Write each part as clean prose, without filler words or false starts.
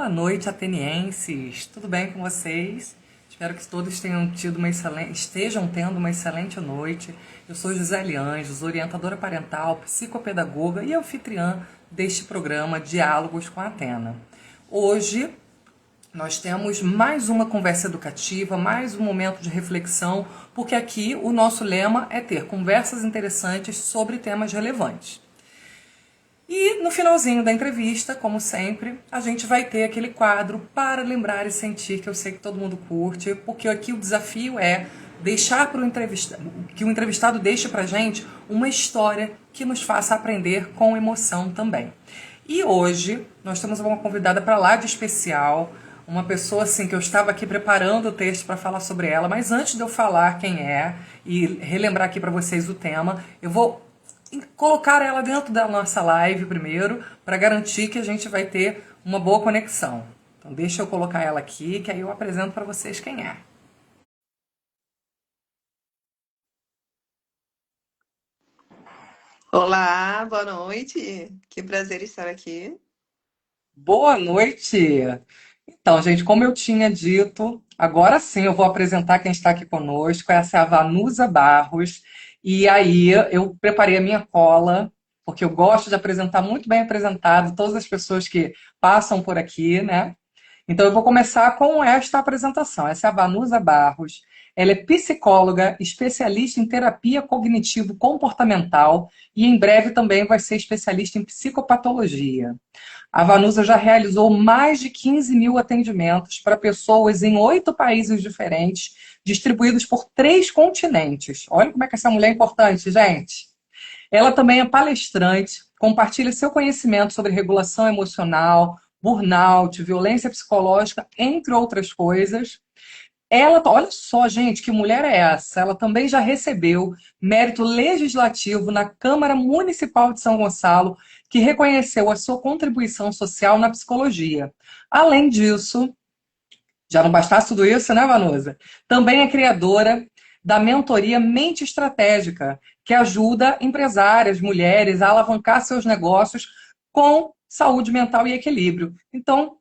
Boa noite, atenienses. Tudo bem com vocês? Espero que todos tenham tido estejam tendo uma excelente noite. Eu sou Gisele Anjos, orientadora parental, psicopedagoga e anfitriã deste programa Diálogos com a Atena. Hoje nós temos mais uma conversa educativa, mais um momento de reflexão, porque aqui o nosso lema é ter conversas interessantes sobre temas relevantes. E no finalzinho da entrevista, como sempre, a gente vai ter aquele quadro para lembrar e sentir, que eu sei que todo mundo curte, porque aqui o desafio é deixar para o entrevistado, que o entrevistado deixe para a gente uma história que nos faça aprender com emoção também. E hoje nós temos uma convidada para lá de especial, uma pessoa assim que eu estava aqui preparando o texto para falar sobre ela, mas antes de eu falar quem é e relembrar aqui para vocês o tema, eu vou colocar ela dentro da nossa live primeiro, para garantir que a gente vai ter uma boa conexão. Então deixa eu colocar ela aqui, que aí eu apresento para vocês quem é. Olá, boa noite. Que prazer estar aqui. Boa noite! Então, gente, como eu tinha dito, agora sim eu vou apresentar quem está aqui conosco. Essa é a Vanusa Barros. E aí eu preparei a minha cola, porque eu gosto de apresentar muito bem apresentado todas as pessoas que passam por aqui, né? Então, eu vou começar com esta apresentação. Essa é a Vanusa Barros. Ela é psicóloga, especialista em terapia cognitivo-comportamental e em breve também vai ser especialista em psicopatologia. A Vanusa já realizou mais de 15 mil atendimentos para pessoas em 8 países diferentes, distribuídos por 3 continentes. Olha como é que essa mulher é importante, gente. Ela também é palestrante, compartilha seu conhecimento sobre regulação emocional, burnout, violência psicológica, entre outras coisas. Ela, olha só, gente, que mulher é essa? Ela também já recebeu mérito legislativo na Câmara Municipal de São Gonçalo, que reconheceu a sua contribuição social na psicologia. Além disso, já não bastasse tudo isso, né, Vanusa? Também é criadora da mentoria Mente Estratégica, que ajuda empresárias, mulheres a alavancar seus negócios com saúde mental e equilíbrio. Então,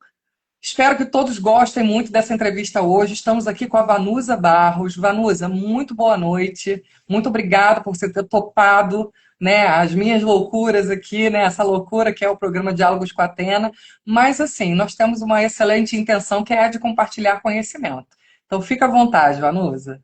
espero que todos gostem muito dessa entrevista hoje. Estamos aqui com a Vanusa Barros. Vanusa, muito boa noite. Muito obrigada por você ter topado, né, as minhas loucuras aqui, né, essa loucura que é o programa Diálogos com a Atena. Mas, assim, nós temos uma excelente intenção que é a de compartilhar conhecimento. Então, fica à vontade, Vanusa.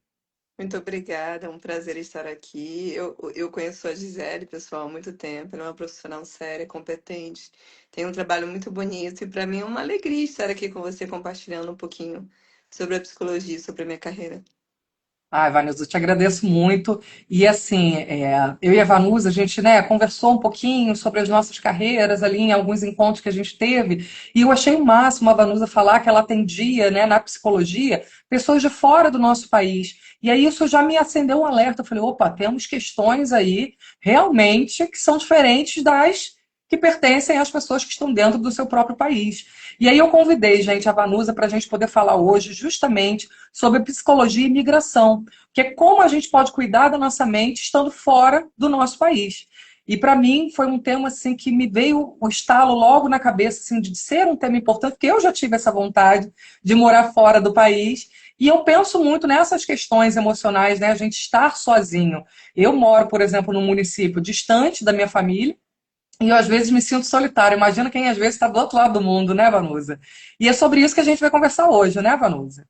Muito obrigada, é um prazer estar aqui. Eu conheço a Gisele, pessoal, há muito tempo. Ela é uma profissional séria, competente, tem um trabalho muito bonito e para mim é uma alegria estar aqui com você compartilhando um pouquinho sobre a psicologia, sobre a minha carreira. Ai, Vanusa, eu te agradeço muito. E assim, eu e a Vanusa, a gente, né, conversou um pouquinho sobre as nossas carreiras ali em alguns encontros que a gente teve, e eu achei o máximo a Vanusa falar que ela atendia, né, na psicologia, pessoas de fora do nosso país. E aí isso já me acendeu um alerta. Eu falei, opa, temos questões aí realmente que são diferentes das que pertencem às pessoas que estão dentro do seu próprio país. E aí eu convidei, gente, a Vanusa para a gente poder falar hoje justamente sobre psicologia e migração, que é como a gente pode cuidar da nossa mente estando fora do nosso país. E para mim foi um tema assim que me veio o estalo logo na cabeça assim, de ser um tema importante, porque eu já tive essa vontade de morar fora do país. E eu penso muito nessas questões emocionais, né? A gente estar sozinho. Eu moro, por exemplo, num município distante da minha família, e eu, às vezes, me sinto solitária. Imagina quem, às vezes, está do outro lado do mundo, né, Vanusa? E é sobre isso que a gente vai conversar hoje, né, Vanusa?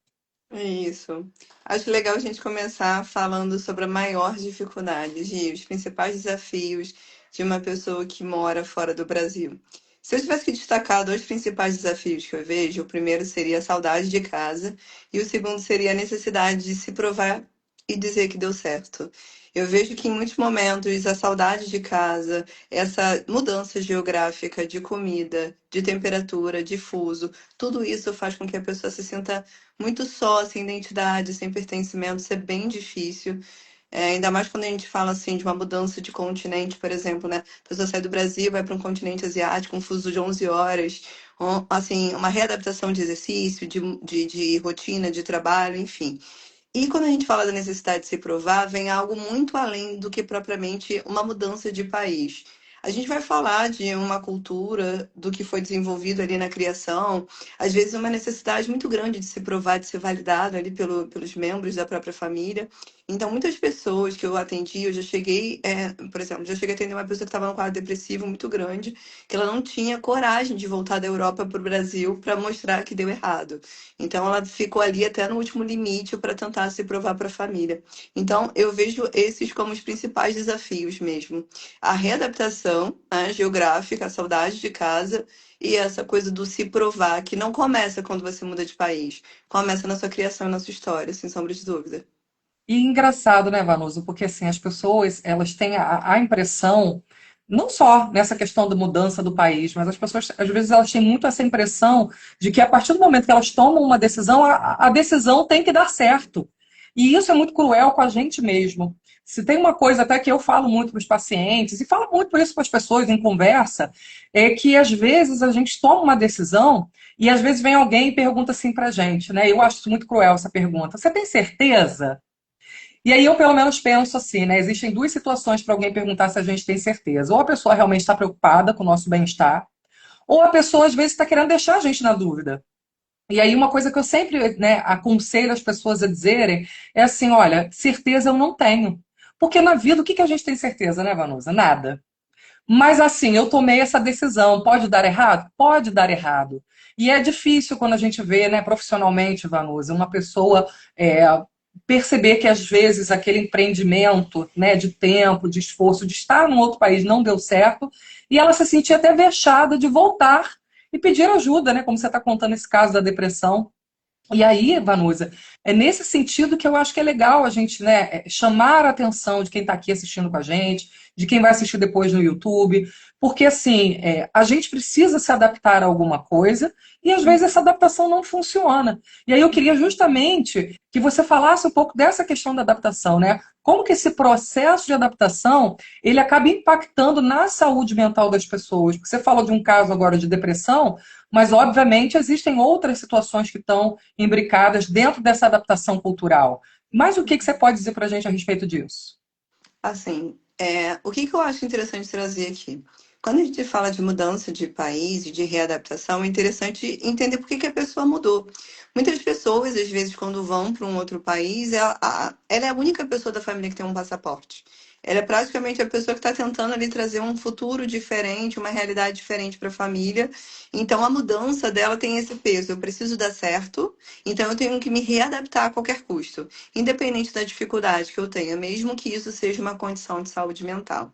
É isso. Acho legal a gente começar falando sobre a maior dificuldade, os principais desafios de uma pessoa que mora fora do Brasil. Se eu tivesse que destacar dois principais desafios que eu vejo, o primeiro seria a saudade de casa e o segundo seria a necessidade de se provar e dizer que deu certo. Eu vejo que em muitos momentos a saudade de casa, essa mudança geográfica de comida, de temperatura, de fuso, tudo isso faz com que a pessoa se sinta muito só, sem identidade, sem pertencimento, isso é bem difícil. Ainda mais quando a gente fala assim de uma mudança de continente, por exemplo, né? A pessoa sai do Brasil, vai para um continente asiático, um fuso de 11 horas, assim, uma readaptação de exercício, de rotina, de trabalho, enfim. E quando a gente fala da necessidade de se provar, vem algo muito além do que propriamente uma mudança de país. A gente vai falar de uma cultura, do que foi desenvolvido ali na criação, às vezes uma necessidade muito grande de se provar, de ser validado ali pelos membros da própria família. Então, muitas pessoas que eu atendi, eu já cheguei, por exemplo, já cheguei a atender uma pessoa que estava num quadro depressivo muito grande, que ela não tinha coragem de voltar da Europa para o Brasil para mostrar que deu errado. Então, ela ficou ali até no último limite para tentar se provar para a família. Então, eu vejo esses como os principais desafios mesmo. A readaptação, né, geográfica, a saudade de casa e essa coisa do se provar, que não começa quando você muda de país, começa na sua criação e na sua história, sem sombra de dúvida. E engraçado, né, Vanusa? Porque assim, as pessoas, elas têm a impressão, não só nessa questão da mudança do país, mas as pessoas, às vezes, elas têm muito essa impressão de que a partir do momento que elas tomam uma decisão, a decisão tem que dar certo. E isso é muito cruel com a gente mesmo. Se tem uma coisa até que eu falo muito para os pacientes, e falo muito isso para as pessoas em conversa, é que às vezes a gente toma uma decisão e às vezes vem alguém e pergunta assim para a gente, né? Eu acho isso muito cruel essa pergunta. Você tem certeza? E aí eu pelo menos penso assim, né? Existem duas situações para alguém perguntar se a gente tem certeza. Ou a pessoa realmente está preocupada com o nosso bem-estar, ou a pessoa às vezes está querendo deixar a gente na dúvida. E aí uma coisa que eu sempre, né, aconselho as pessoas a dizerem é assim, olha, certeza eu não tenho. Porque na vida o que que a gente tem certeza, né, Vanusa? Nada. Mas assim, eu tomei essa decisão. Pode dar errado? Pode dar errado. E é difícil quando a gente vê, né, profissionalmente, Vanusa, uma pessoa perceber que às vezes aquele empreendimento, né, de tempo, de esforço, de estar num outro país não deu certo, e ela se sentia até vexada de voltar e pedir ajuda, né, como você está contando esse caso da depressão. E aí, Vanusa, é nesse sentido que eu acho que é legal a gente, né, chamar a atenção de quem está aqui assistindo com a gente, de quem vai assistir depois no YouTube, porque assim, a gente precisa se adaptar a alguma coisa e às vezes essa adaptação não funciona. E aí eu queria justamente que você falasse um pouco dessa questão da adaptação, né? Como que esse processo de adaptação ele acaba impactando na saúde mental das pessoas? Porque você falou de um caso agora de depressão, mas obviamente existem outras situações que estão imbricadas dentro dessa adaptação cultural. Mas o que que você pode dizer para a gente a respeito disso? Assim, o que que eu acho interessante trazer aqui? Quando a gente fala de mudança de país e de readaptação, é interessante entender por que que a pessoa mudou. Muitas pessoas, às vezes, quando vão para um outro país, ela é a única pessoa da família que tem um passaporte. Ela é praticamente a pessoa que está tentando ali trazer um futuro diferente, uma realidade diferente para a família. Então, a mudança dela tem esse peso. Eu preciso dar certo, então eu tenho que me readaptar a qualquer custo independente da dificuldade que eu tenha, mesmo que isso seja uma condição de saúde mental.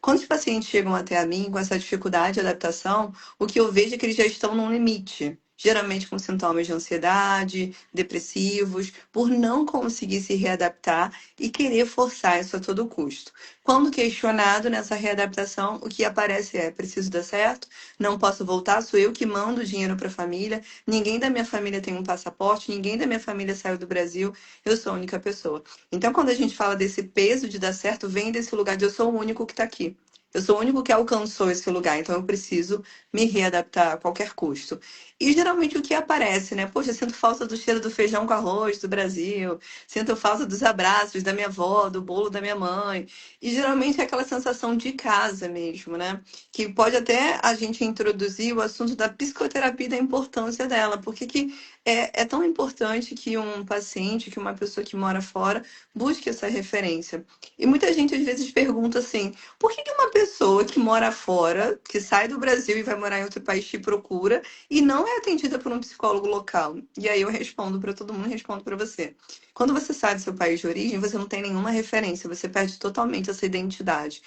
Quando os pacientes chegam até a mim com essa dificuldade de adaptação, o que eu vejo é que eles já estão num limite, geralmente com sintomas de ansiedade, depressivos, por não conseguir se readaptar e querer forçar isso a todo custo. Quando questionado nessa readaptação, o que aparece é: preciso dar certo, não posso voltar, sou eu que mando o dinheiro para a família, ninguém da minha família tem um passaporte, ninguém da minha família saiu do Brasil, eu sou a única pessoa. Então, quando a gente fala desse peso de dar certo, vem desse lugar de eu sou o único que está aqui. Eu sou o único que alcançou esse lugar, então eu preciso me readaptar a qualquer custo. E geralmente o que aparece, né? Poxa, eu sinto falta do cheiro do feijão com arroz do Brasil, sinto falta dos abraços da minha avó, do bolo da minha mãe. E geralmente é aquela sensação de casa mesmo, né? Que pode até a gente introduzir o assunto da psicoterapia e da importância dela, porque que é tão importante que um paciente, que uma pessoa que mora fora, busque essa referência. E muita gente às vezes pergunta assim: por que que uma pessoa que mora fora, que sai do Brasil e vai morar em outro país, te procura e não é atendida por um psicólogo local? E aí eu respondo para todo mundo, respondo para você. Quando você sai do seu país de origem, você não tem nenhuma referência, você perde totalmente essa identidade.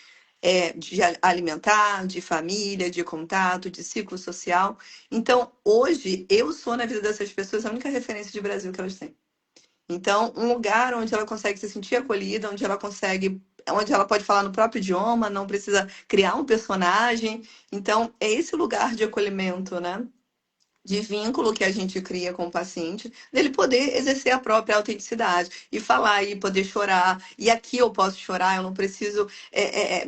De alimentar, de família, de contato, de ciclo social. Então, hoje, eu sou na vida dessas pessoas a única referência de Brasil que elas têm. Então, um lugar onde ela consegue se sentir acolhida, onde ela pode falar no próprio idioma, não precisa criar um personagem. Então, é esse lugar de acolhimento, né? De vínculo que a gente cria com o paciente, dele poder exercer a própria autenticidade e falar e poder chorar. E aqui eu posso chorar, eu não preciso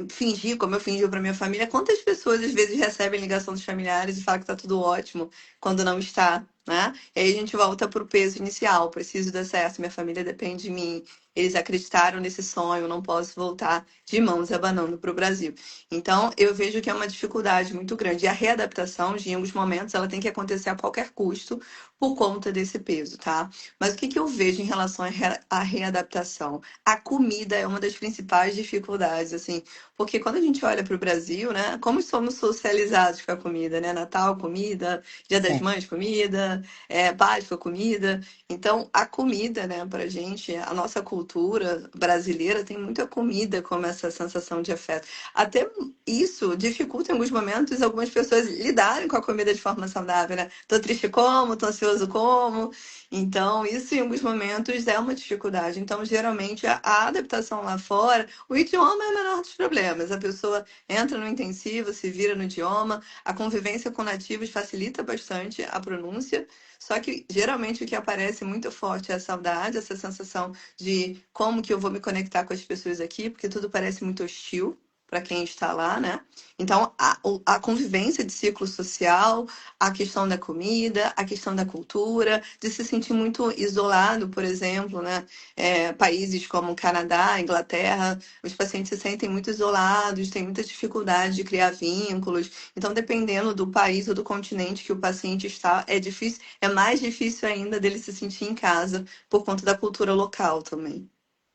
fingir como eu fingi para minha família. Quantas pessoas às vezes recebem ligação dos familiares e falam que está tudo ótimo quando não está? né? E aí a gente volta para o peso inicial. Preciso dar certo, minha família depende de mim. Eles acreditaram nesse sonho, não posso voltar de mãos abanando para o Brasil. Então, eu vejo que é uma dificuldade muito grande. E a readaptação, em alguns momentos, ela tem que acontecer a qualquer custo por conta desse peso, tá? Mas o que que eu vejo em relação à readaptação? A comida é uma das principais dificuldades, assim, porque quando a gente olha para o Brasil, né, como somos socializados com a comida, né? Natal, comida, Dia das Sim. Mães, comida, Páscoa, comida. Então, a comida, né, pra gente, a nossa cultura brasileira tem muita comida como essa sensação de afeto. Até isso dificulta em alguns momentos algumas pessoas lidarem com a comida de forma saudável, né? Tô triste como, tô ansioso como. Então, isso em alguns momentos é uma dificuldade. Então, geralmente, a adaptação lá fora, o idioma é o menor dos problemas. A pessoa entra no intensivo, se vira no idioma, a convivência com nativos facilita bastante a pronúncia. Só que geralmente o que aparece muito forte é a saudade, essa sensação de como que eu vou me conectar com as pessoas aqui, porque tudo parece muito hostil para quem está lá, né? Então, a convivência de ciclo social, a questão da comida, a questão da cultura, de se sentir muito isolado, por exemplo, né? Países como Canadá, Inglaterra, os pacientes se sentem muito isolados, têm muita dificuldade de criar vínculos. Então, dependendo do país ou do continente que o paciente está, é difícil, é mais difícil ainda dele se sentir em casa por conta da cultura local também.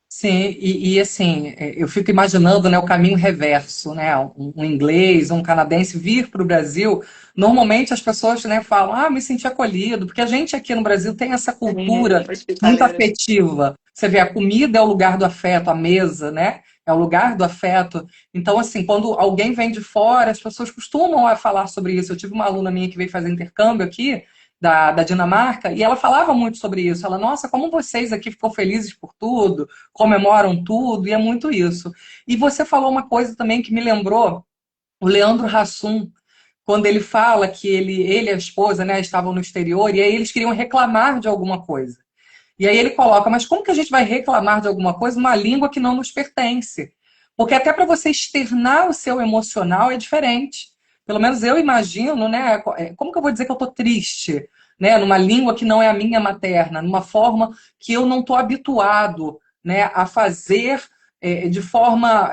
Sim, assim, eu fico imaginando, né, o caminho reverso, né, um inglês, um canadense vir para o Brasil, normalmente as pessoas, né, falam, me senti acolhido, porque a gente aqui no Brasil tem essa cultura muito Hospitaleira. afetiva. Você vê, a comida é o lugar do afeto, a mesa, né, é o lugar do afeto. Então, assim, quando alguém vem de fora, as pessoas costumam falar sobre isso. Eu tive uma aluna minha que veio fazer intercâmbio aqui, da Dinamarca, e ela falava muito sobre isso. Ela, nossa, como vocês aqui ficam felizes por tudo, comemoram tudo, e é muito isso. E você falou uma coisa também que me lembrou o Leandro Hassum, quando ele fala que ele e a esposa, né, estavam no exterior e aí eles queriam reclamar de alguma coisa. E aí ele coloca, mas como que a gente vai reclamar de alguma coisa numa língua que não nos pertence? Porque até para você externar o seu emocional é diferente. Pelo menos eu imagino, né? Como que eu vou dizer que eu estou triste? Né, numa língua que não é a minha materna, numa forma que eu não estou habituado, né, a fazer de forma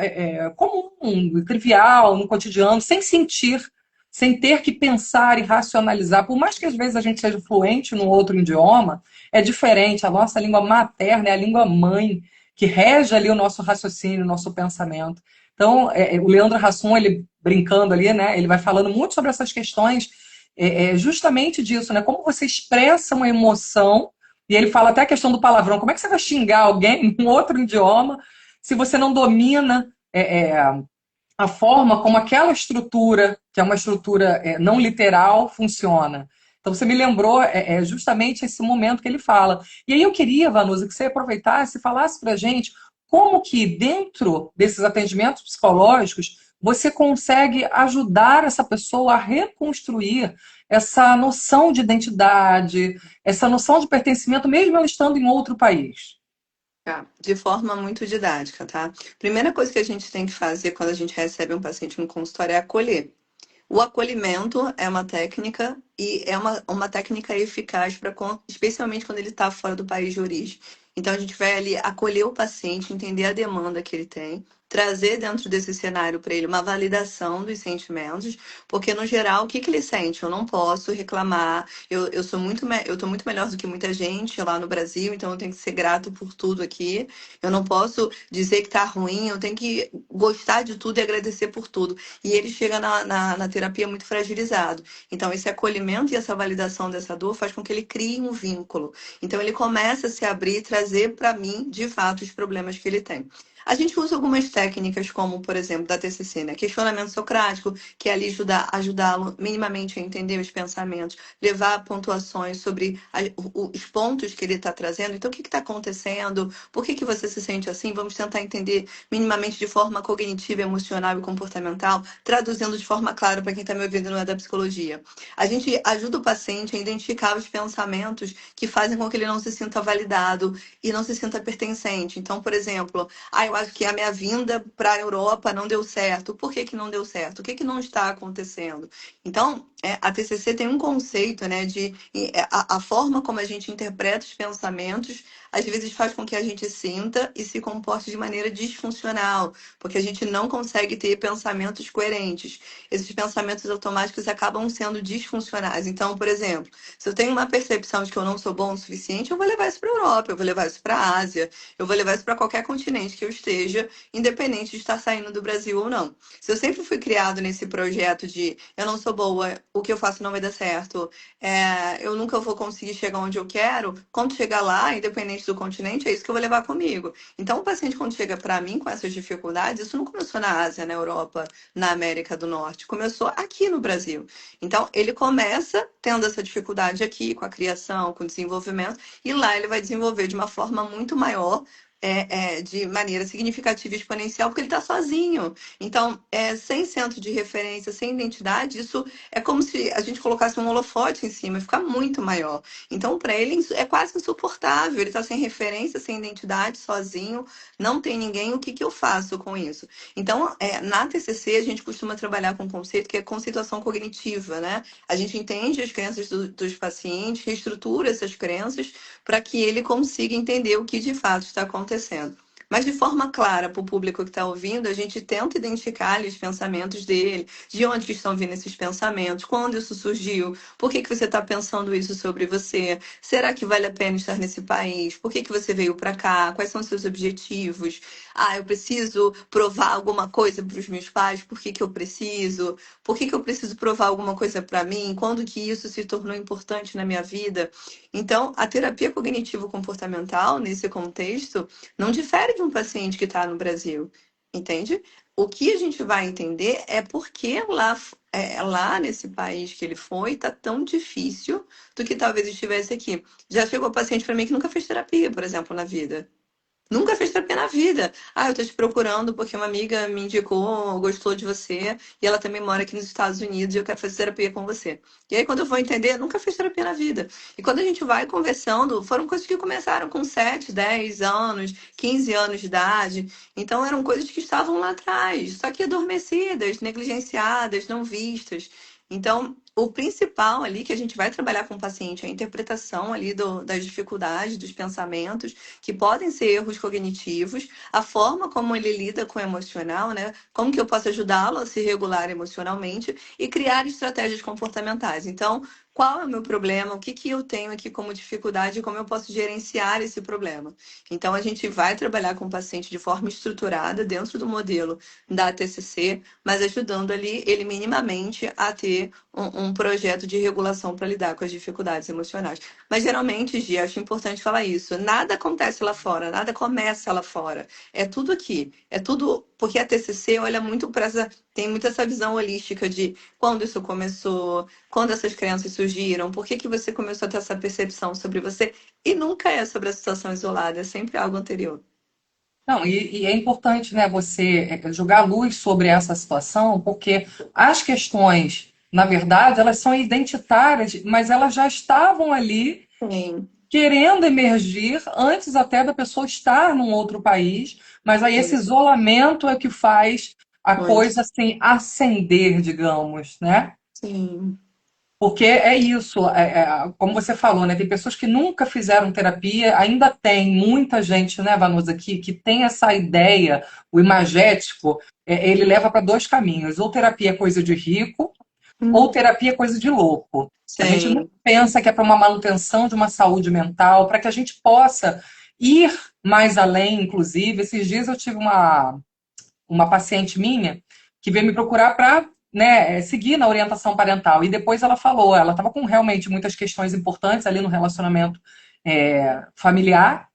comum, trivial, no cotidiano, sem sentir, sem ter que pensar e racionalizar. Por mais que às vezes a gente seja fluente no outro idioma, é diferente. A nossa língua materna é a língua mãe, que rege ali o nosso raciocínio, o nosso pensamento. Então, o Leandro Hassum, ele brincando ali, né? Ele vai falando muito sobre essas questões, justamente disso, né? Como você expressa uma emoção, e ele fala até a questão do palavrão. Como é que você vai xingar alguém em um outro idioma se você não domina a forma como aquela estrutura, que é uma estrutura não literal, funciona? Então você me lembrou justamente esse momento que ele fala. E aí eu queria, Vanusa, que você aproveitasse e falasse para a gente como que dentro desses atendimentos psicológicos você consegue ajudar essa pessoa a reconstruir essa noção de identidade, essa noção de pertencimento, mesmo ela estando em outro país. Tá, de forma muito didática, tá? Primeira coisa que a gente tem que fazer quando a gente recebe um paciente no consultório é acolher. O acolhimento é uma técnica e é uma técnica eficaz para, especialmente quando ele está fora do país de origem. Então a gente vai ali acolher o paciente, entender a demanda que ele tem, trazer dentro desse cenário para ele uma validação dos sentimentos, porque no geral o que que ele sente? Eu não posso reclamar, eu sou eu tô muito melhor do que muita gente lá no Brasil, então eu tenho que ser grato por tudo aqui. Eu não posso dizer que tá ruim, eu tenho que gostar de tudo e agradecer por tudo. E ele chega na terapia muito fragilizado. Então, esse acolhimento e essa validação dessa dor faz com que ele crie um vínculo. Então, ele começa a se abrir e trazer para mim, de fato, os problemas que ele tem. A gente usa algumas técnicas, como, por exemplo, da TCC, né? Questionamento socrático, que é ali ajudá-lo minimamente a entender os pensamentos, levar pontuações sobre os pontos que ele está trazendo. Então, o que está acontecendo? Por que você se sente assim? Vamos tentar entender minimamente de forma cognitiva, emocional e comportamental, traduzindo de forma clara para quem está me ouvindo não é da psicologia. A gente ajuda o paciente a identificar os pensamentos que fazem com que ele não se sinta validado e não se sinta pertencente. Então, por exemplo, Eu acho que a minha vinda para a Europa não deu certo. Por que que não deu certo? O que que não está acontecendo? Então, a TCC tem um conceito, né, a forma como a gente interpreta os pensamentos, às vezes faz com que a gente sinta e se comporte de maneira disfuncional, porque a gente não consegue ter pensamentos coerentes. Esses pensamentos automáticos acabam sendo disfuncionais. Então, por exemplo, se eu tenho uma percepção de que eu não sou bom o suficiente, eu vou levar isso para a Europa, eu vou levar isso para a Ásia, eu vou levar isso para qualquer continente que eu esteja, independente de estar saindo do Brasil ou não. Se eu sempre fui criado nesse projeto de eu não sou boa, o que eu faço não vai dar certo, eu nunca vou conseguir chegar onde eu quero, quando chegar lá, independente do continente, é isso que eu vou levar comigo. Então, o paciente, quando chega para mim com essas dificuldades, isso não começou na Ásia, na Europa, na América do Norte, começou aqui no Brasil. Então, ele começa tendo essa dificuldade aqui, com a criação, com o desenvolvimento, e lá ele vai desenvolver de uma forma muito maior, de maneira significativa e exponencial, porque ele está sozinho. Então, sem centro de referência, sem identidade, isso é como se a gente colocasse um holofote em cima, fica muito maior. Então, para ele é quase insuportável. Ele está sem referência, sem identidade, sozinho, não tem ninguém. O que que eu faço com isso? Então, na TCC, a gente costuma trabalhar com um conceito que é conceituação cognitiva, né? A gente entende as crenças dos pacientes, reestrutura essas crenças para que ele consiga entender o que de fato está acontecendo. Mas de forma clara para o público que está ouvindo, a gente tenta identificar ali os pensamentos dele, de onde que estão vindo esses pensamentos, quando isso surgiu, por que que você está pensando isso sobre você, será que vale a pena estar nesse país, por que que você veio para cá, quais são os seus objetivos, eu preciso provar alguma coisa para os meus pais, por que que eu preciso, por que que eu preciso provar alguma coisa para mim, quando que isso se tornou importante na minha vida. Então, a terapia cognitivo-comportamental, nesse contexto, não difere de um paciente que está no Brasil, entende? O que a gente vai entender é por que lá nesse país que ele foi, está tão difícil do que talvez estivesse aqui. Já chegou paciente para mim que nunca fez terapia, por exemplo, na vida. Nunca fez terapia na vida. Eu tô te procurando porque uma amiga me indicou, gostou de você, e ela também mora aqui nos Estados Unidos e eu quero fazer terapia com você. E aí, quando eu vou entender, nunca fez terapia na vida. E quando a gente vai conversando, foram coisas que começaram com 7, 10 anos, 15 anos de idade. Então, eram coisas que estavam lá atrás, só que adormecidas, negligenciadas, não vistas. Então, o principal ali que a gente vai trabalhar com o paciente é a interpretação ali das dificuldades, dos pensamentos, que podem ser erros cognitivos, a forma como ele lida com o emocional, né? Como que eu posso ajudá-lo a se regular emocionalmente e criar estratégias comportamentais. Então, qual é o meu problema? O que que eu tenho aqui como dificuldade e como eu posso gerenciar esse problema? Então, a gente vai trabalhar com o paciente de forma estruturada dentro do modelo da TCC, mas ajudando ali ele minimamente a ter um projeto de regulação para lidar com as dificuldades emocionais. Mas geralmente, Gi, acho importante falar isso. Nada acontece lá fora, nada começa lá fora. É tudo aqui. É tudo. Porque a TCC olha muito para essa. Tem muito essa visão holística de quando isso começou, quando essas crenças surgiram, por que que você começou a ter essa percepção sobre você. E nunca é sobre a situação isolada, é sempre algo anterior. Não, e é importante, né, você jogar luz sobre essa situação, porque as questões, na verdade, elas são identitárias, mas elas já estavam ali Sim, querendo emergir antes até da pessoa estar num outro país, mas aí esse isso. isolamento é que faz a Muito. coisa assim ascender, digamos, né? Sim. Porque é isso, como você falou, né? Tem pessoas que nunca fizeram terapia, ainda tem muita gente, né, Vanusa, que tem essa ideia, o imagético, ele leva para dois caminhos, ou terapia é coisa de rico, ou Hum, terapia é coisa de louco. A gente não Sim. pensa que é para uma manutenção de uma saúde mental, para que a gente possa ir mais além, inclusive. Esses dias eu tive uma paciente minha que veio me procurar para, né, seguir na orientação parental. E depois ela falou, ela estava com realmente muitas questões importantes ali no relacionamento familiar,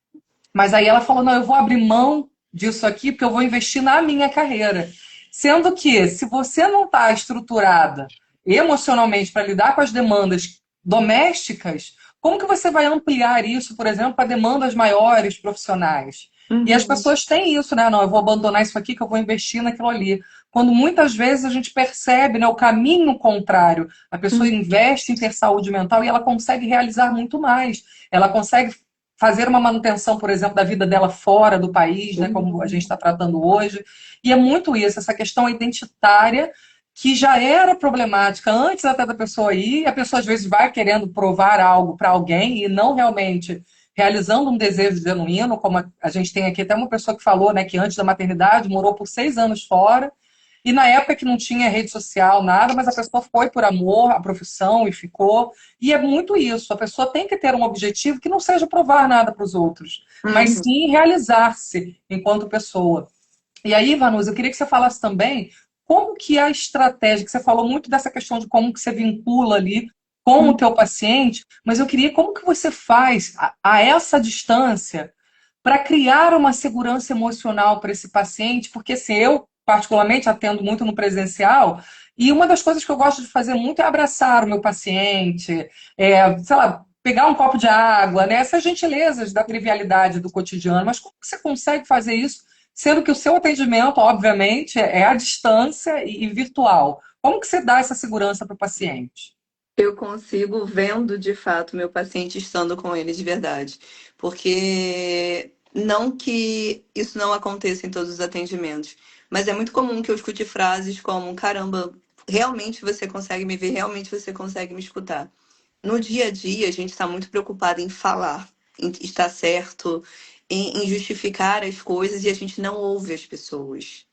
mas aí ela falou, não, eu vou abrir mão disso aqui porque eu vou investir na minha carreira. Sendo que, se você não está estruturada emocionalmente para lidar com as demandas domésticas, como que você vai ampliar isso, por exemplo, para demandas maiores profissionais? E as Uhum. pessoas têm isso, né? Não, eu vou abandonar isso aqui que eu vou investir naquilo ali. Quando muitas vezes a gente percebe, né, o caminho contrário. A pessoa Uhum. investe em ter saúde mental e ela consegue realizar muito mais. Ela consegue fazer uma manutenção, por exemplo, da vida dela fora do país, né, como a gente está tratando hoje. E é muito isso, essa questão identitária que já era problemática antes até da pessoa ir, a pessoa às vezes vai querendo provar algo para alguém e não realmente realizando um desejo genuíno, como a gente tem aqui até uma pessoa que falou, né, que antes da maternidade morou por 6 anos fora, e na época que não tinha rede social, nada, mas a pessoa foi por amor à profissão e ficou. E é muito isso. A pessoa tem que ter um objetivo que não seja provar nada para os outros, mas Uhum. sim realizar-se enquanto pessoa. E aí, Vanusa, eu queria que você falasse também como que a estratégia, que você falou muito dessa questão de como que você vincula ali com o teu paciente, mas eu queria como que você faz a essa distância para criar uma segurança emocional para esse paciente, porque assim, eu particularmente atendo muito no presencial, e uma das coisas que eu gosto de fazer muito é abraçar o meu paciente, sei lá, pegar um copo de água, né? Essas gentilezas da trivialidade do cotidiano, mas como que você consegue fazer isso, sendo que o seu atendimento, obviamente, é à distância e virtual? Como que você dá essa segurança para o paciente? Eu consigo vendo de fato meu paciente estando com ele de verdade. Porque não que isso não aconteça em todos os atendimentos, mas é muito comum que eu escute frases como: caramba, realmente você consegue me ver, realmente você consegue me escutar. No dia a dia, a gente está muito preocupado em falar, em estar certo, em justificar as coisas e a gente não ouve as pessoas.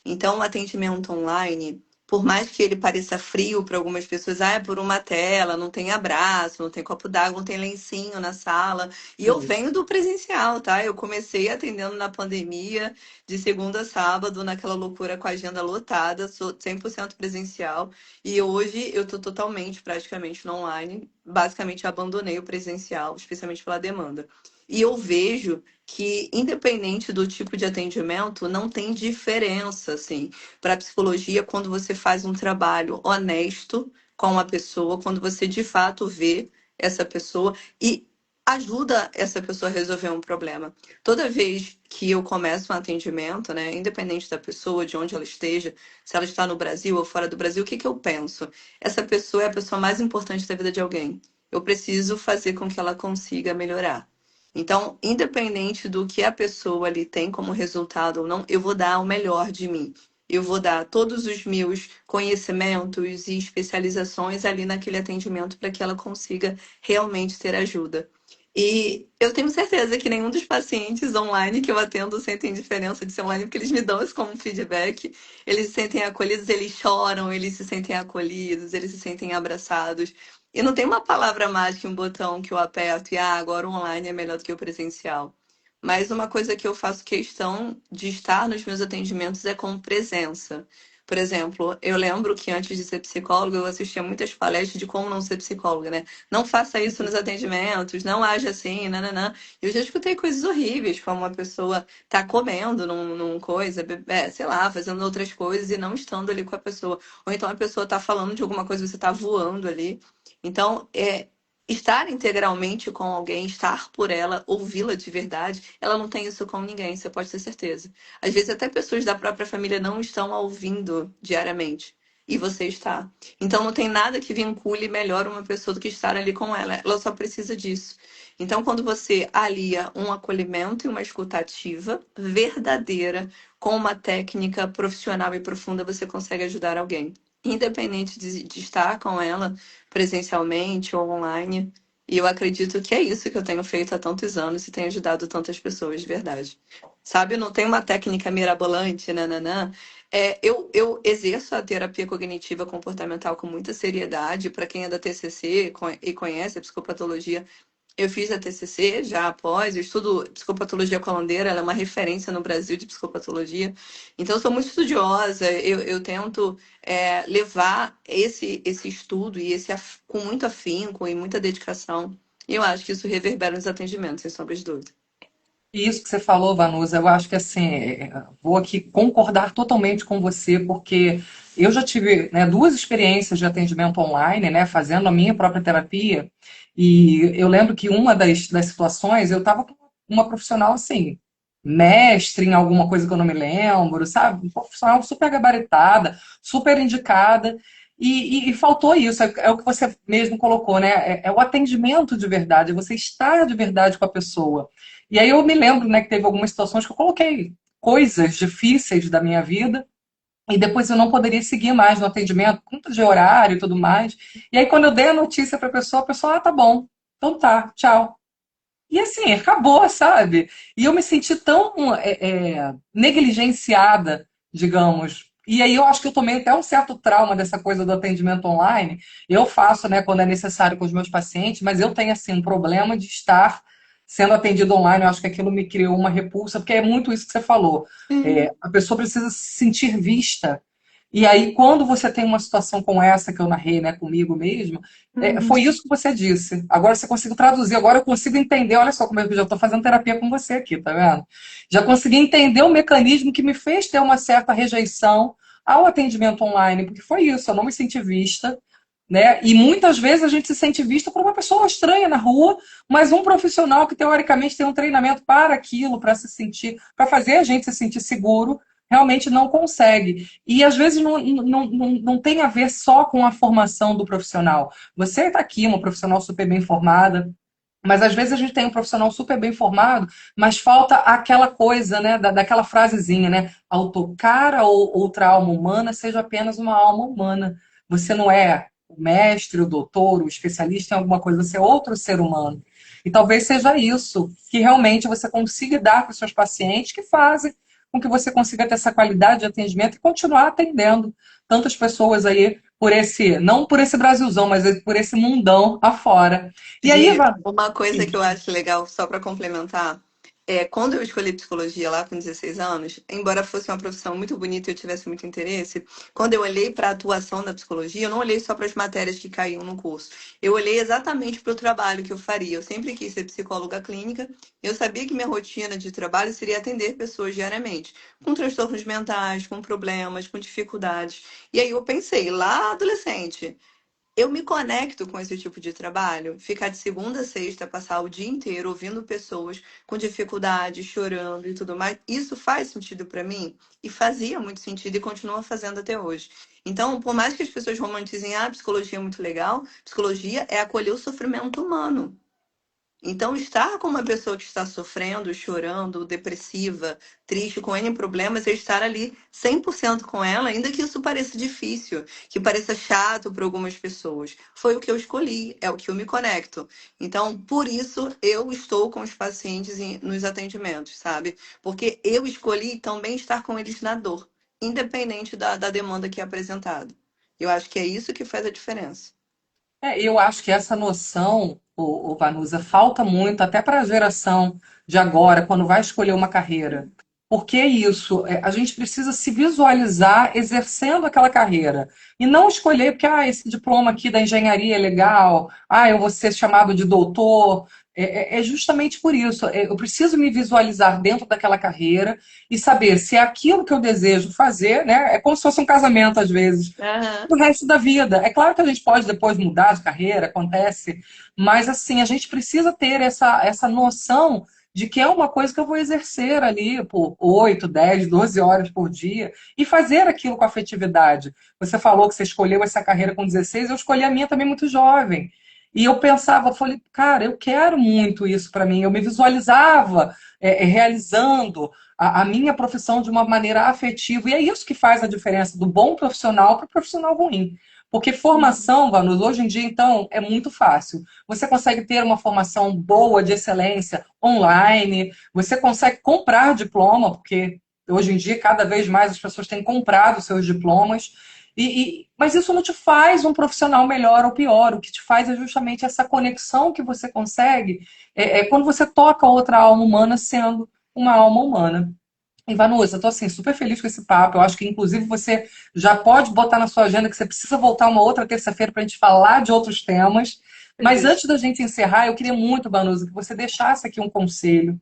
Então, o atendimento online, por mais que ele pareça frio para algumas pessoas, é por uma tela, não tem abraço, não tem copo d'água, não tem lencinho na sala. E eu venho do presencial, tá? Eu comecei atendendo na pandemia, de segunda a sábado, naquela loucura com a agenda lotada, sou 100% presencial. E hoje eu tô totalmente, praticamente no online. Basicamente abandonei o presencial, especialmente pela demanda. E eu vejo que, independente do tipo de atendimento, não tem diferença, assim, para a psicologia quando você faz um trabalho honesto com a pessoa, quando você de fato vê essa pessoa e ajuda essa pessoa a resolver um problema. Toda vez que eu começo um atendimento, né, independente da pessoa, de onde ela esteja, se ela está no Brasil ou fora do Brasil, o que que eu penso? Essa pessoa é a pessoa mais importante da vida de alguém. Eu preciso fazer com que ela consiga melhorar. Então, independente do que a pessoa ali tem como resultado ou não, eu vou dar o melhor de mim. Eu vou dar todos os meus conhecimentos e especializações ali naquele atendimento para que ela consiga realmente ter ajuda. E eu tenho certeza que nenhum dos pacientes online que eu atendo sentem diferença de ser online, porque eles me dão isso como feedback. Eles se sentem acolhidos, eles choram, eles se sentem acolhidos, eles se sentem abraçados. E não tem uma palavra mágica, um botão que eu aperto e agora o online é melhor do que o presencial. Mas uma coisa que eu faço questão de estar nos meus atendimentos é com presença. Por exemplo, eu lembro que antes de ser psicóloga, eu assistia muitas palestras de como não ser psicóloga, né? Não faça isso nos atendimentos, não age assim, nananã. Eu já escutei coisas horríveis, como uma pessoa tá comendo num coisa, sei lá, fazendo outras coisas e não estando ali com a pessoa. Ou então a pessoa tá falando de alguma coisa e você tá voando ali. Então, estar integralmente com alguém, estar por ela, ouvi-la de verdade, ela não tem isso com ninguém, você pode ter certeza. Às vezes até pessoas da própria família não estão a ouvindo diariamente. E você está. Então não tem nada que vincule melhor uma pessoa do que estar ali com ela. Ela só precisa disso. Então, quando você alia um acolhimento e uma escutativa verdadeira com uma técnica profissional e profunda, você consegue ajudar alguém. Independente de estar com ela presencialmente ou online. E eu acredito que é isso que eu tenho feito há tantos anos e tem ajudado tantas pessoas de verdade. Sabe, não tem uma técnica mirabolante, nananã. Eu exerço a terapia cognitiva comportamental com muita seriedade. Para quem é da TCC e conhece a psicopatologia, eu fiz a TCC já após, eu estudo psicopatologia colandeira, ela é uma referência no Brasil de psicopatologia. Então, eu sou muito estudiosa, eu tento levar esse estudo e com muito afinco e muita dedicação. E eu acho que isso reverbera nos atendimentos, sem sombra de dúvida. E isso que você falou, Vanusa, eu acho que assim, vou aqui concordar totalmente com você, porque eu já tive, né, duas experiências de atendimento online, né, fazendo a minha própria terapia, e eu lembro que uma das situações eu estava com uma profissional assim, mestre em alguma coisa que eu não me lembro, sabe? Uma profissional super gabaritada, super indicada. E faltou isso, é o que você mesmo colocou, né? É o atendimento de verdade, é você estar de verdade com a pessoa. E aí eu me lembro, né, que teve algumas situações que eu coloquei coisas difíceis da minha vida e depois eu não poderia seguir mais no atendimento, conta de horário e tudo mais. E aí quando eu dei a notícia para a pessoa, ah, tá bom, então tá, tchau. E assim, acabou, sabe? E eu me senti tão negligenciada, digamos. E aí eu acho que eu tomei até um certo trauma dessa coisa do atendimento online. Eu faço, né, quando é necessário com os meus pacientes, mas eu tenho, assim, um problema de estar sendo atendido online. Eu acho que aquilo me criou uma repulsa, porque é muito isso que você falou. Sim. A pessoa precisa se sentir vista. E aí, quando você tem uma situação como essa que eu narrei, né, comigo mesmo, Uhum. foi isso que você disse. Agora você conseguiu traduzir, agora eu consigo entender. Olha só como eu já estou fazendo terapia com você aqui, tá vendo? Já consegui entender o mecanismo que me fez ter uma certa rejeição ao atendimento online, porque foi isso, eu não me senti vista, né? E muitas vezes a gente se sente vista por uma pessoa estranha na rua, mas um profissional que teoricamente tem um treinamento para aquilo, para se sentir, para fazer a gente se sentir seguro, realmente não consegue. E às vezes não tem a ver só com a formação do profissional. Você está aqui, uma profissional super bem formada, mas às vezes a gente tem um profissional super bem formado, mas falta aquela coisa, né, daquela frasezinha, né? Ao tocar a outra alma humana, seja apenas uma alma humana. Você não é o mestre, o doutor, o especialista em alguma coisa, você é outro ser humano. E talvez seja isso que realmente você consiga dar para os seus pacientes que fazem com que você consiga ter essa qualidade de atendimento e continuar atendendo tantas pessoas aí por esse, não por esse Brasilzão, mas por esse mundão afora. E aí, Gi, Eva, uma coisa sim, que eu acho legal, só para complementar, é quando eu escolhi psicologia lá com 16 anos, embora fosse uma profissão muito bonita e eu tivesse muito interesse, quando eu olhei para a atuação da psicologia, eu não olhei só para as matérias que caíam no curso. Eu olhei exatamente para o trabalho que eu faria. Eu sempre quis ser psicóloga clínica. Eu sabia que minha rotina de trabalho seria atender pessoas diariamente, com transtornos mentais, com problemas, com dificuldades. E aí eu pensei, lá adolescente, eu me conecto com esse tipo de trabalho, ficar de segunda a sexta, passar o dia inteiro ouvindo pessoas com dificuldade, chorando e tudo mais. Isso faz sentido para mim e fazia muito sentido e continua fazendo até hoje. Então, por mais que as pessoas romantizem, ah, a psicologia é muito legal, psicologia é acolher o sofrimento humano. Então, estar com uma pessoa que está sofrendo, chorando, depressiva, triste, com N problemas, é estar ali 100% com ela, ainda que isso pareça difícil, que pareça chato para algumas pessoas. Foi o que eu escolhi, é o que eu me conecto. Então, por isso, eu estou com os pacientes nos atendimentos, sabe? Porque eu escolhi também estar com eles na dor, independente da demanda que é apresentada. Eu acho que é isso que faz a diferença. eu acho que essa noção, o Vanusa, falta muito até para a geração de agora, quando vai escolher uma carreira. Por que isso? A gente precisa se visualizar exercendo aquela carreira. E não escolher porque esse diploma aqui da engenharia é legal, eu vou ser chamado de doutor. É justamente por isso. Eu preciso me visualizar dentro daquela carreira e saber se é aquilo que eu desejo fazer, né? É como se fosse um casamento, às vezes Aham. o resto da vida. É claro que a gente pode depois mudar de carreira, acontece, mas assim, a gente precisa ter essa noção de que é uma coisa que eu vou exercer ali por 8, 10, 12 horas por dia e fazer aquilo com afetividade. Você falou que você escolheu essa carreira com 16, eu escolhi a minha também muito jovem. E eu pensava, eu falei, cara, eu quero muito isso para mim. Eu me visualizava realizando a minha profissão de uma maneira afetiva. E é isso que faz a diferença do bom profissional para o profissional ruim. Porque formação, Vanus, hoje em dia, então, é muito fácil. Você consegue ter uma formação boa, de excelência, online, você consegue comprar diploma, porque hoje em dia, cada vez mais as pessoas têm comprado seus diplomas. Mas isso não te faz um profissional melhor ou pior. O que te faz é justamente essa conexão que você consegue quando você toca outra alma humana sendo uma alma humana. E Vanusa, eu tô assim, super feliz com esse papo. Eu acho que, inclusive, você já pode botar na sua agenda que você precisa voltar uma outra terça-feira para a gente falar de outros temas. Mas Beleza. antes da gente encerrar, eu queria muito, Vanusa, que você deixasse aqui um conselho,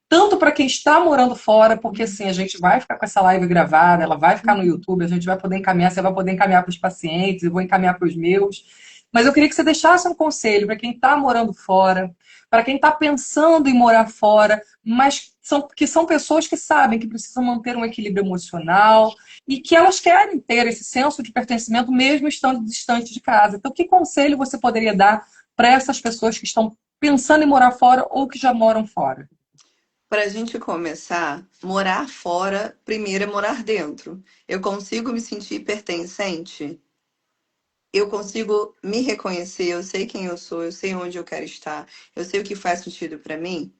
tanto para quem está morando fora, porque assim, a gente vai ficar com essa live gravada, ela vai ficar no YouTube, a gente vai poder encaminhar, você vai poder encaminhar para os pacientes, eu vou encaminhar para os meus. Mas eu queria que você deixasse um conselho para quem está morando fora, para quem está pensando em morar fora, mas que são pessoas que sabem que precisam manter um equilíbrio emocional e que elas querem ter esse senso de pertencimento mesmo estando distante de casa. Então, que conselho você poderia dar para essas pessoas que estão pensando em morar fora ou que já moram fora? Para a gente começar, morar fora, primeiro é morar dentro. Eu consigo me sentir pertencente? Eu consigo me reconhecer? Eu sei quem eu sou, eu sei onde eu quero estar, eu sei o que faz sentido para mim?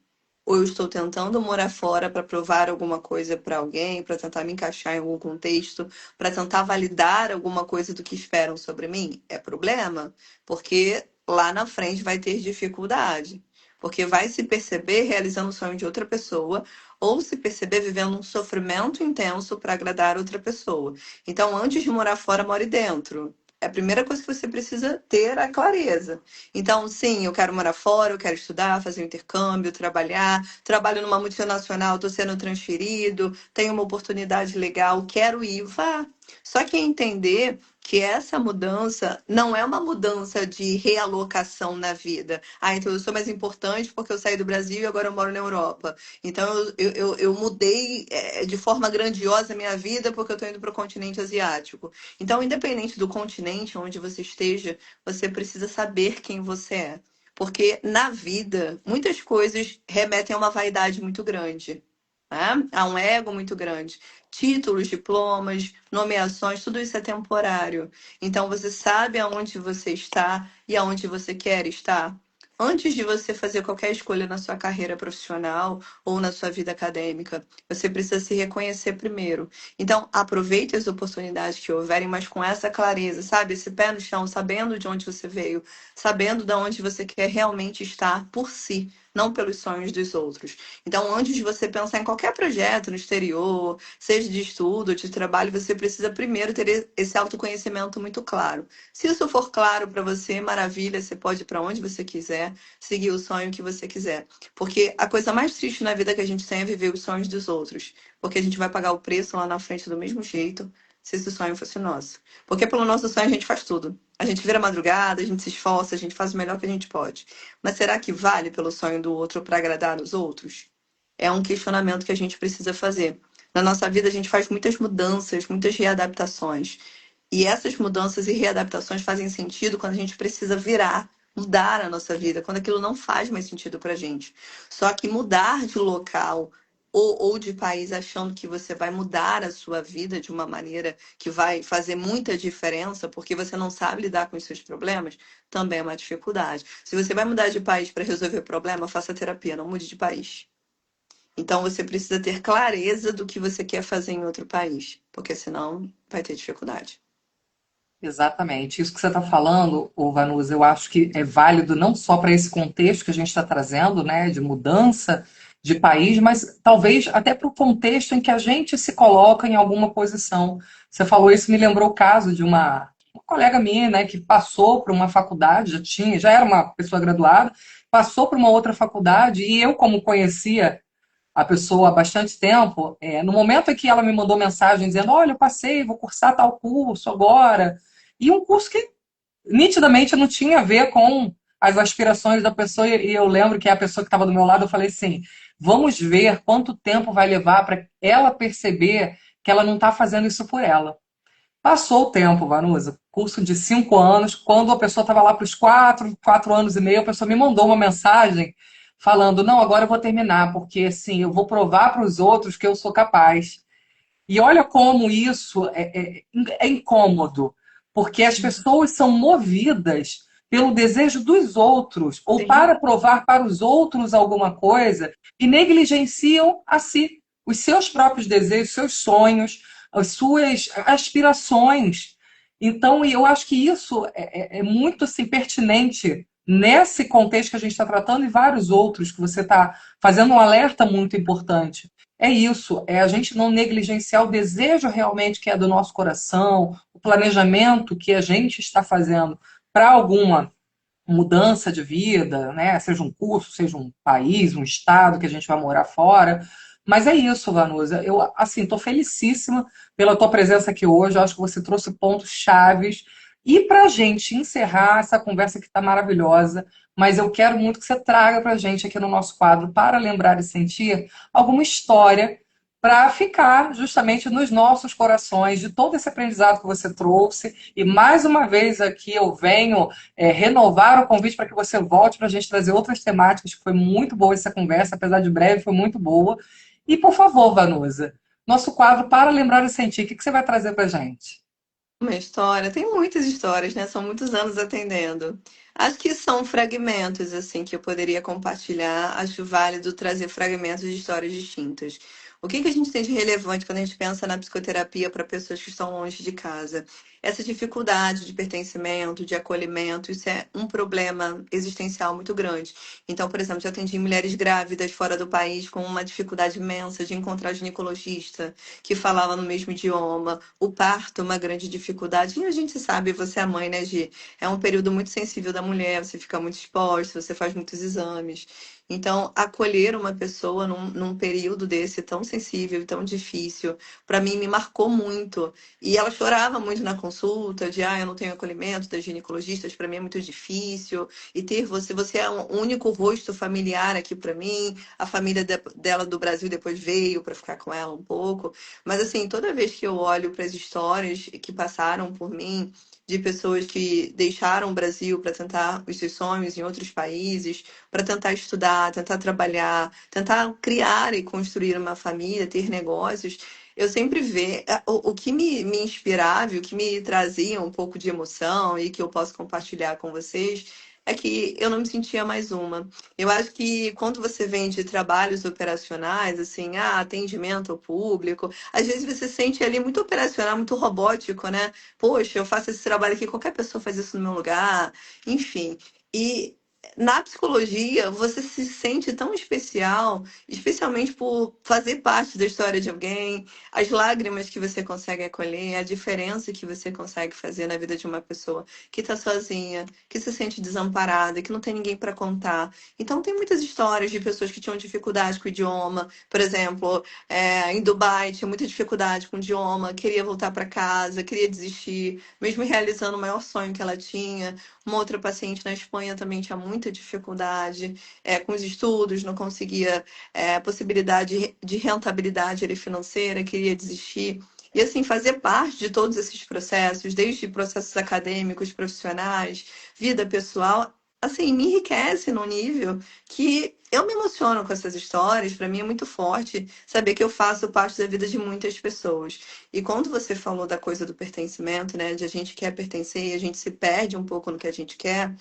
Ou eu estou tentando morar fora para provar alguma coisa para alguém, para tentar me encaixar em algum contexto, para tentar validar alguma coisa do que esperam sobre mim? É problema, porque lá na frente vai ter dificuldade. Porque vai se perceber realizando o sonho de outra pessoa, ou se perceber vivendo um sofrimento intenso para agradar outra pessoa. Então, antes de morar fora, more dentro. É a primeira coisa que você precisa ter a clareza. Então, sim, eu quero morar fora, eu quero estudar, fazer um intercâmbio, trabalhar. Trabalho numa multinacional, estou sendo transferido, tenho uma oportunidade legal, quero ir, vá. Só que entender que essa mudança não é uma mudança de realocação na vida. Ah, então eu sou mais importante porque eu saí do Brasil e agora eu moro na Europa. Então eu mudei de forma grandiosa a minha vida porque eu estou indo para o continente asiático. Então, independente do continente onde você esteja, você precisa saber quem você é. Porque na vida, muitas coisas remetem a uma vaidade muito grande, né? A um ego muito grande. Títulos, diplomas, nomeações, tudo isso é temporário. Então, você sabe aonde você está e aonde você quer estar. Antes de você fazer qualquer escolha na sua carreira profissional ou na sua vida acadêmica, você precisa se reconhecer primeiro. Então, aproveite as oportunidades que houverem, mas com essa clareza, sabe? Esse pé no chão, sabendo de onde você veio, sabendo de onde você quer realmente estar por si, não pelos sonhos dos outros. Então, antes de você pensar em qualquer projeto no exterior, seja de estudo, de trabalho, você precisa primeiro ter esse autoconhecimento muito claro. Se isso for claro para você, maravilha, você pode ir para onde você quiser, seguir o sonho que você quiser. Porque a coisa mais triste na vida que a gente tem é viver os sonhos dos outros. Porque a gente vai pagar o preço lá na frente do mesmo jeito, se esse sonho fosse nosso. Porque pelo nosso sonho a gente faz tudo. A gente vira madrugada, a gente se esforça, a gente faz o melhor que a gente pode. Mas será que vale pelo sonho do outro para agradar os outros? É um questionamento que a gente precisa fazer. Na nossa vida, a gente faz muitas mudanças, muitas readaptações. E essas mudanças e readaptações fazem sentido quando a gente precisa virar, mudar a nossa vida, quando aquilo não faz mais sentido para a gente. Só que mudar de local ou de país achando que você vai mudar a sua vida de uma maneira que vai fazer muita diferença, porque você não sabe lidar com os seus problemas, também é uma dificuldade. Se você vai mudar de país para resolver o problema, faça terapia, não mude de país. Então você precisa ter clareza do que você quer fazer em outro país, porque senão vai ter dificuldade. Exatamente. Isso que você está falando, ô Vanusa, eu acho que é válido não só para esse contexto que a gente está trazendo, né, de mudança de país, mas talvez até para o contexto em que a gente se coloca em alguma posição. Você falou isso, me lembrou o caso de uma colega minha, né, que passou por uma faculdade, já era uma pessoa graduada, passou por uma outra faculdade e eu, como conhecia a pessoa há bastante tempo, no momento em que ela me mandou mensagem dizendo, olha, eu passei, vou cursar tal curso agora, e um curso que nitidamente não tinha a ver com as aspirações da pessoa, e eu lembro que a pessoa que estava do meu lado, eu falei assim, vamos ver quanto tempo vai levar para ela perceber que ela não está fazendo isso por ela. Passou o tempo, Vanusa, curso de 5 anos, quando a pessoa estava lá para os 4 anos e meio, a pessoa me mandou uma mensagem falando, não, agora eu vou terminar, porque assim, eu vou provar para os outros que eu sou capaz. E olha como isso é incômodo, porque as pessoas são movidas pelo desejo dos outros, ou Sim. para provar para os outros alguma coisa, e negligenciam a si, os seus próprios desejos, seus sonhos, as suas aspirações. Então, eu acho que isso é muito assim, pertinente nesse contexto que a gente está tratando e vários outros que você está fazendo um alerta muito importante. É isso, é a gente não negligenciar o desejo realmente que é do nosso coração, o planejamento que a gente está fazendo para alguma mudança de vida, né? Seja um curso, seja um país, um estado que a gente vai morar fora. Mas é isso, Vanusa. Eu, assim, estou felicíssima pela tua presença aqui hoje. Eu acho que você trouxe pontos chaves E para a gente encerrar essa conversa que está maravilhosa, mas eu quero muito que você traga para a gente aqui no nosso quadro, para lembrar e sentir, alguma história para ficar justamente nos nossos corações de todo esse aprendizado que você trouxe. E mais uma vez aqui eu venho renovar o convite para que você volte para a gente trazer outras temáticas, que foi muito boa essa conversa, apesar de breve, foi muito boa. E por favor, Vanusa, nosso quadro para lembrar e sentir, o que você vai trazer para a gente? Uma história, tem muitas histórias, né? São muitos anos atendendo. Acho que são fragmentos, assim, que eu poderia compartilhar. Acho válido trazer fragmentos de histórias distintas. O que que a gente tem de relevante quando a gente pensa na psicoterapia para pessoas que estão longe de casa? Essa dificuldade de pertencimento, de acolhimento, isso é um problema existencial muito grande. Então, por exemplo, já atendi mulheres grávidas fora do país com uma dificuldade imensa de encontrar ginecologista que falava no mesmo idioma, o parto, uma grande dificuldade. E a gente sabe, você é mãe, né, Gi? É um período muito sensível da mulher, você fica muito exposta, você faz muitos exames. Então, acolher uma pessoa num período desse tão sensível e tão difícil, para mim me marcou muito. E ela chorava muito na consulta, de eu não tenho acolhimento das ginecologistas, para mim é muito difícil. E ter você, você é um único rosto familiar aqui para mim. A família dela do Brasil depois veio para ficar com ela um pouco. Mas assim, toda vez que eu olho para as histórias que passaram por mim, de pessoas que deixaram o Brasil para tentar os seus sonhos em outros países, para tentar estudar, tentar trabalhar, tentar criar e construir uma família, ter negócios, eu sempre vejo o que me inspirava, e o que me trazia um pouco de emoção e que eu posso compartilhar com vocês. É que eu não me sentia mais uma. Eu acho que quando você vem de trabalhos operacionais, assim, atendimento ao público, às vezes você se sente ali muito operacional, muito robótico, né? Poxa, eu faço esse trabalho aqui, qualquer pessoa faz isso no meu lugar, enfim. E na psicologia, você se sente tão especial, especialmente por fazer parte da história de alguém, as lágrimas que você consegue acolher, a diferença que você consegue fazer na vida de uma pessoa que está sozinha, que se sente desamparada, que não tem ninguém para contar. Então, tem muitas histórias de pessoas que tinham dificuldade com o idioma. Por exemplo, em Dubai, tinha muita dificuldade com o idioma, queria voltar para casa, queria desistir, mesmo realizando o maior sonho que ela tinha. Uma outra paciente na Espanha também tinha muita dificuldade com os estudos, não conseguia possibilidade de rentabilidade ali financeira, queria desistir. E assim, fazer parte de todos esses processos, desde processos acadêmicos, profissionais, vida pessoal, assim, me enriquece num nível que eu me emociono com essas histórias. Para mim é muito forte saber que eu faço parte da vida de muitas pessoas. E quando você falou da coisa do pertencimento, né, de a gente quer pertencer e a gente se perde um pouco no que a gente quer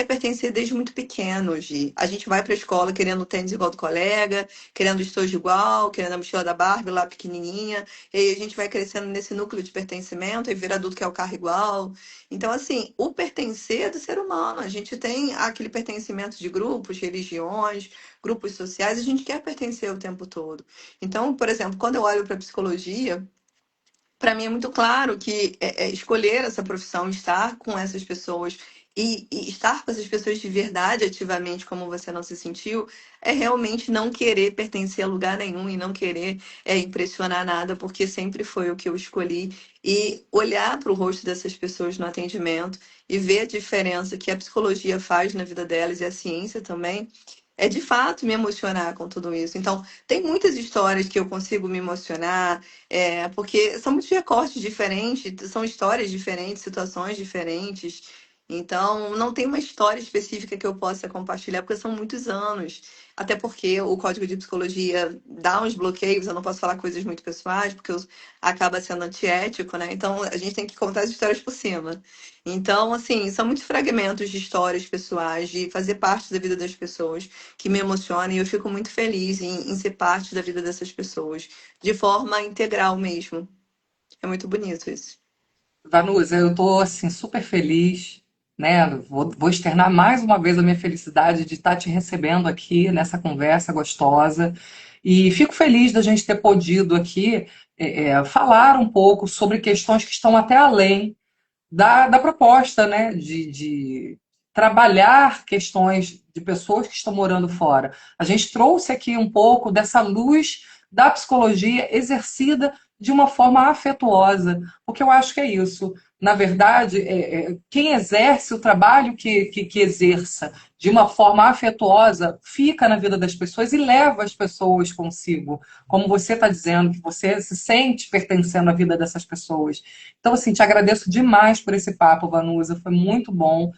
pertencer desde muito pequeno, Gi. A gente vai para a escola querendo tênis igual do colega, querendo estojo igual, querendo a mochila da Barbie lá pequenininha, e aí a gente vai crescendo nesse núcleo de pertencimento e vira adulto que é o carro igual. Então, assim, o pertencer é do ser humano. A gente tem aquele pertencimento de grupos, religiões, grupos sociais, a gente quer pertencer o tempo todo. Então, por exemplo, quando eu olho para a psicologia, para mim é muito claro que escolher essa profissão, estar com essas pessoas e estar com essas pessoas de verdade, ativamente, como você não se sentiu, é realmente não querer pertencer a lugar nenhum e não querer impressionar nada, porque sempre foi o que eu escolhi. E olhar para o rosto dessas pessoas no atendimento e ver a diferença que a psicologia faz na vida delas e a ciência também, é de fato me emocionar com tudo isso. Então, tem muitas histórias que eu consigo me emocionar, porque são muitos recortes diferentes, são histórias diferentes, situações diferentes. Então, não tem uma história específica que eu possa compartilhar, porque são muitos anos. Até porque o código de psicologia dá uns bloqueios, eu não posso falar coisas muito pessoais, porque acaba sendo antiético, né? Então, a gente tem que contar as histórias por cima. Então, assim, são muitos fragmentos de histórias pessoais, de fazer parte da vida das pessoas, que me emocionam, e eu fico muito feliz em ser parte da vida dessas pessoas de forma integral mesmo. É muito bonito isso. Vanusa, eu estou assim super feliz, né? Vou externar mais uma vez a minha felicidade de estar te recebendo aqui nessa conversa gostosa e fico feliz da gente ter podido aqui falar um pouco sobre questões que estão até além da proposta, né? De trabalhar questões de pessoas que estão morando fora. A gente trouxe aqui um pouco dessa luz da psicologia exercida de uma forma afetuosa, porque eu acho que é isso. na verdade, quem exerce o trabalho que exerça de uma forma afetuosa fica na vida das pessoas e leva as pessoas consigo. Como você está dizendo, que você se sente pertencendo à vida dessas pessoas. Então, assim, te agradeço demais por esse papo, Vanusa, foi muito bom.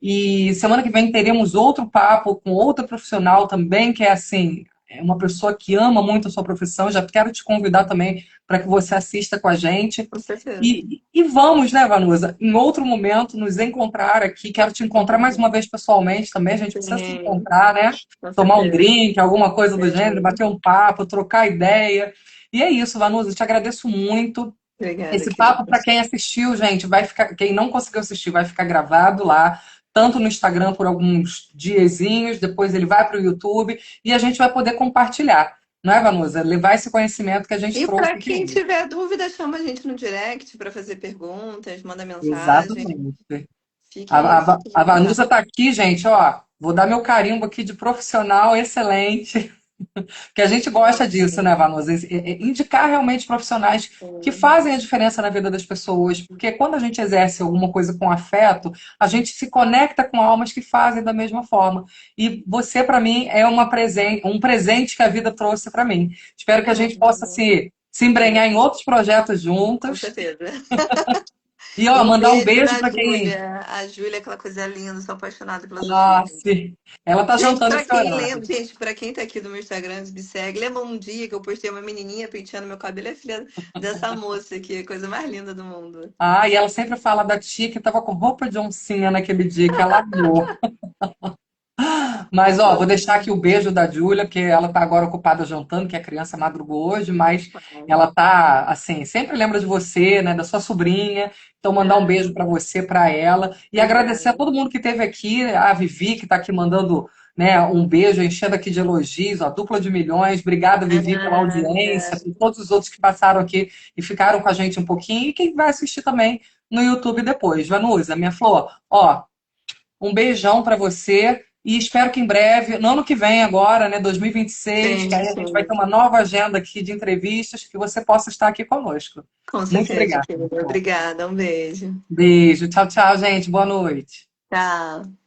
E semana que vem teremos outro papo com outra profissional também, que é assim, é uma pessoa que ama muito a sua profissão. Já quero te convidar também para que você assista com a gente. Com certeza. E vamos, né, Vanusa, em outro momento nos encontrar aqui. Quero te encontrar mais uma vez pessoalmente também. A gente precisa se Sim, encontrar, né? com Tomar um certeza. drink, alguma coisa do gênero, Sim. bater um papo, trocar ideia. E é isso, Vanusa, te agradeço muito. Obrigada, Esse papo, querida. para quem assistiu, gente, vai ficar, quem não conseguiu assistir, vai ficar gravado lá, tanto no Instagram por alguns diazinhos, depois ele vai para o YouTube e a gente vai poder compartilhar, não é, Vanusa? Levar esse conhecimento que a gente E trouxe para aqui quem hoje. tiver dúvida, chama a gente no direct para fazer perguntas, manda mensagem. Exatamente. Fiquem A à Vanusa vontade. está aqui, gente, ó. Vou dar meu carimbo aqui de profissional excelente. Que a gente gosta disso, né, Vanusa? Indicar realmente profissionais que Sim, fazem a diferença na vida das pessoas, porque quando a gente exerce alguma coisa com afeto, a gente se conecta com almas que fazem da mesma forma. E você, para mim, é um presente que a vida trouxe para mim. Espero que a gente possa se embrenhar em outros projetos com juntos. certeza. E, E ó, um mandar um beijo beijo na para quem. Júlia. A Júlia é aquela coisa linda, sou apaixonada pela Ah, Sofia. sim. Ela tá Gente, jantando pra esse quem lembra, horário. gente, pra quem tá aqui do meu Instagram, me segue, lembra um dia que eu postei uma menininha penteando meu cabelo? É filha dessa moça aqui, a coisa mais linda do mundo. Ah, e ela sempre fala da tia que tava com roupa de oncinha naquele dia, que ela amou. Mas, ó, vou deixar aqui o beijo da Júlia, porque ela tá agora ocupada jantando, que a criança madrugou hoje, mas ela tá, assim, sempre lembra de você, né, da sua sobrinha. Então, mandar um Ah, beijo para você, para ela. E agradecer a obrigada. todo mundo que esteve aqui, a Vivi, que tá aqui mandando, né, um beijo, enchendo aqui de elogios, ó, dupla de milhões. Obrigada, Vivi, pela audiência, Nada. por todos os outros que passaram aqui e ficaram com a gente um pouquinho, e quem vai assistir também no YouTube depois. Vanusa, minha flor, ó, um beijão para você e espero que em breve, no ano que vem agora, né, 2026, que Sim, aí a gente vai ter sim. uma nova agenda aqui de entrevistas, que você possa estar aqui conosco. Com Muito certeza, obrigada. querida. Obrigada. Um beijo. Beijo, tchau, tchau, gente. Boa noite. Tchau.